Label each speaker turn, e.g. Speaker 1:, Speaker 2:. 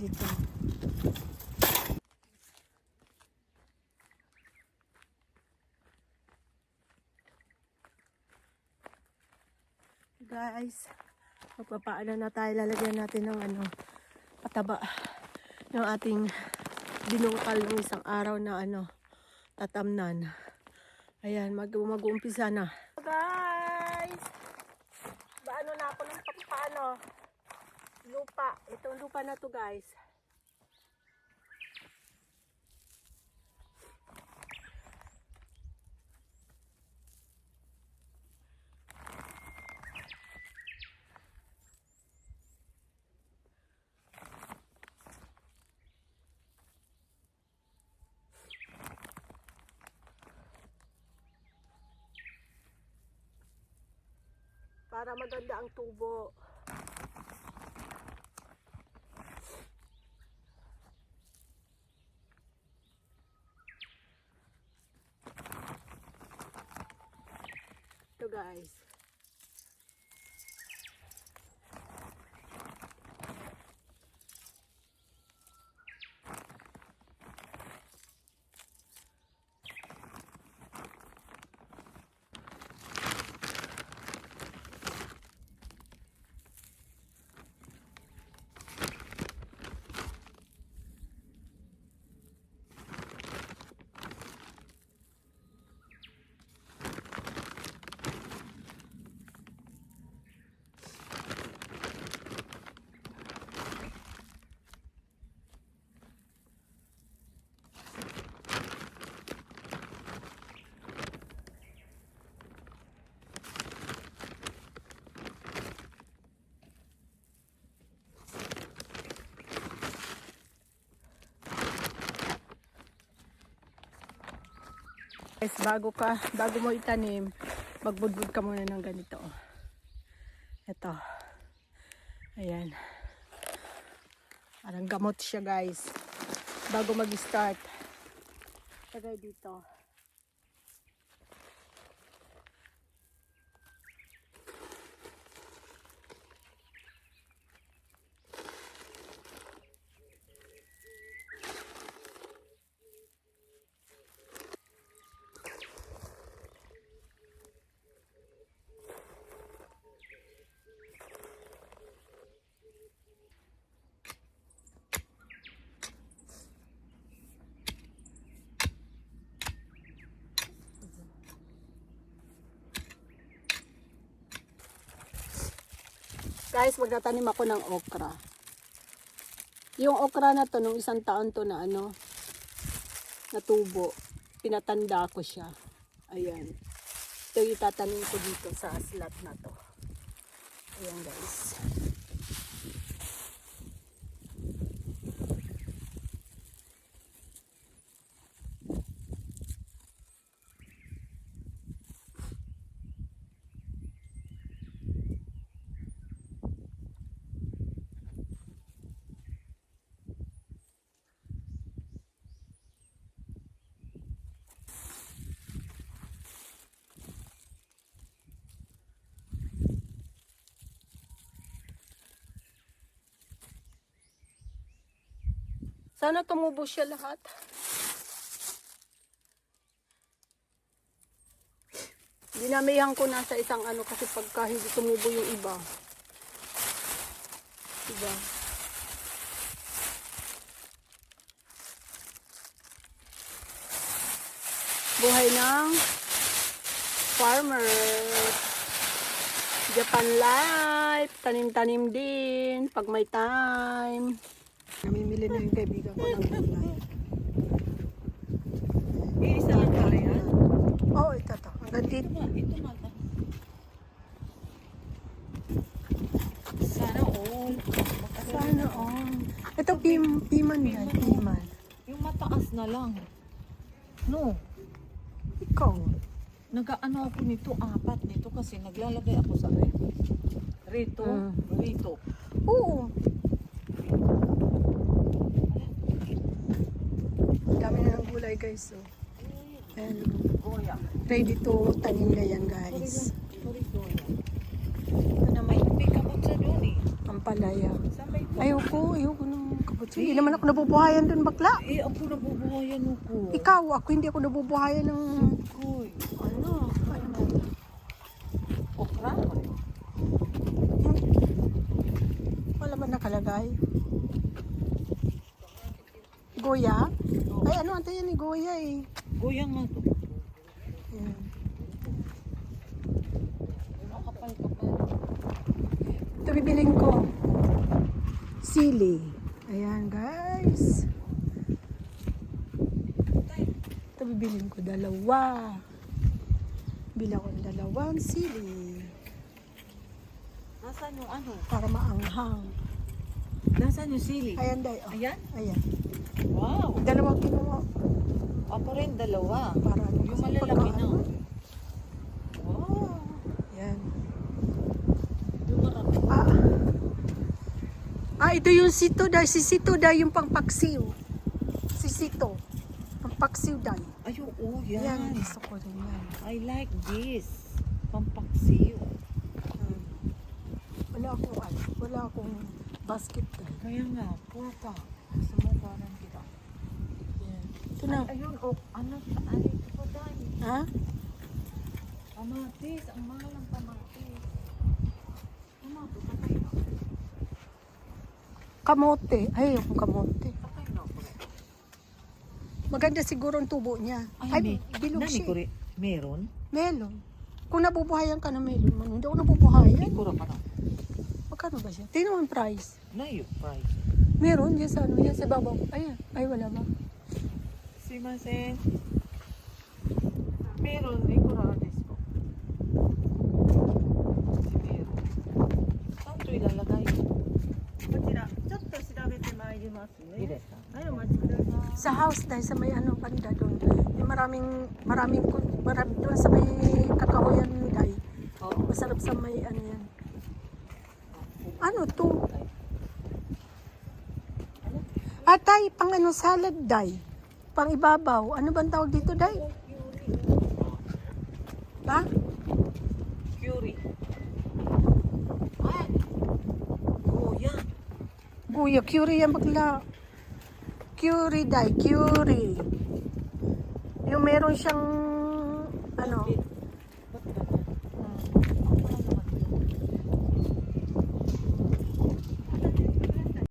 Speaker 1: dito. Guys, magpapaano na tayo. Lalagyan natin ng pataba ng ating binungkal ng isang araw na tatamnan. Ayan, mag-uumpisa na. Guys, paano na ako ng lupa. Itong lupa na to, guys. Para maganda ang tubo. Ito, guys. Guys, bago mo itanim, magbudbud ka muna ng ganito. Ito. Ayan. Parang gamot siya, guys. Bago mag-start. Lagay dito. Guys, magtatanim ako ng okra. Yung okra na to, nung isang taon to na na tubo, pinatanda ko siya. Ayan. Ito yung itatanim ko dito sa slot na to. Ayan, guys. Sana tumubo siya lahat. Dinamihan ko na sa isang kasi pagka hindi tumubo yung iba. Diba? Buhay ng farmer. Japan life. Tanim-tanim din pag may time. Namimili na yung kaibigan ko ng gulay.
Speaker 2: Isa lang pala yan?
Speaker 1: Oo, ito to. Hanggang dito.
Speaker 2: Ito mata. Sana all.
Speaker 1: Sana all. Ito piman yan. Piman.
Speaker 2: Yung mataas na lang. No.
Speaker 1: Ikaw.
Speaker 2: Nag-ano ako nito, 4 nito kasi naglalagay ako sa rito. Rito.
Speaker 1: Oo. Dami na ng gulay, guys. So. And ready to tanim na yan, guys. Ito na may
Speaker 2: pick up sa doon eh.
Speaker 1: ampalaya.
Speaker 2: Sa may
Speaker 1: Ayoko nung Kabutso, hindi naman ako nabubuhayan dun, bakla.
Speaker 2: Eh, ako nabubuhayan ako.
Speaker 1: Ikaw, ako hindi ako nabubuhayan ng...
Speaker 2: Koy.
Speaker 1: Ano? Ano ba ito?
Speaker 2: Okra?
Speaker 1: Wala man nakalagay. Goya? Ay, ano ante yan ni Goya eh.
Speaker 2: Goya nga to.
Speaker 1: Ayan.
Speaker 2: Ano kapal-kapal?
Speaker 1: Ito bibiling ko. Sili. Ayan guys. Ito bibiling ko dalawa. Bila ko ng dalawang sili.
Speaker 2: Nasaan yung ano?
Speaker 1: Para maanghang.
Speaker 2: Nasaan yung sili?
Speaker 1: Ayan day. Oh.
Speaker 2: Ayan?
Speaker 1: Ayan.
Speaker 2: Wow.
Speaker 1: Dalawang kinuha.
Speaker 2: Ako rin dalawa.
Speaker 1: Para ano
Speaker 2: Yung
Speaker 1: kasi
Speaker 2: malalaki
Speaker 1: pagka-
Speaker 2: na. Wow.
Speaker 1: Ayan.
Speaker 2: Yung marami.
Speaker 1: Ito yung sito day. Si sito day yung pangpaksiw. Si sito. Pangpaksiw day.
Speaker 2: Ay, oo, yan.
Speaker 1: Yan. Gusto ko rin yan.
Speaker 2: I like this. Pampaksiw.
Speaker 1: Wala akong basket day.
Speaker 2: Kaya nga, puro ka. Gusto mo parang kita.
Speaker 1: Yan. Ito na.
Speaker 2: Ayun, oh, ano, ay, ito pa dahil.
Speaker 1: Ha?
Speaker 2: Kamatis, ang mahal ng kamatis. Ano, ito, patay na.
Speaker 1: Kamote. Ay, yung kamote.
Speaker 2: Patay na ako.
Speaker 1: Maganda siguro ang tubo niya. Ay, bilog
Speaker 2: Nani
Speaker 1: siya.
Speaker 2: ko rin, meron?
Speaker 1: Melon. Kung nabubuhayan ka ng melon, man, hindi ako nabubuhayan.
Speaker 2: Hindi ko rin pa na.
Speaker 1: Magkano ba siya? Tingnan mo yung price.
Speaker 2: Na yung price.
Speaker 1: Meron, yan sa ano, yan sa babaw. Ayan. Ay, wala ba?
Speaker 2: Simasen. Meron, hindi ko rin disco. Si meron. Saan ito ilalagay?
Speaker 3: こちらちょっと調べてまいります
Speaker 2: Hindi
Speaker 3: ね。
Speaker 2: ka.
Speaker 3: はい、お待ちください。
Speaker 1: Sa house dahil sa may ano, banda doon. Yung marami doon sa may kakahuyan dahil.
Speaker 2: Oo.
Speaker 1: Masarap sa may ano yan. Ano to? Atay, pang ano salad day. Pang ibabaw. Ano bang tawag dito day? Ha?
Speaker 2: Curie. Ay! Oh, yan.
Speaker 1: Guya, curry yan bakla. Curry day, curry. Yung meron siyang ano,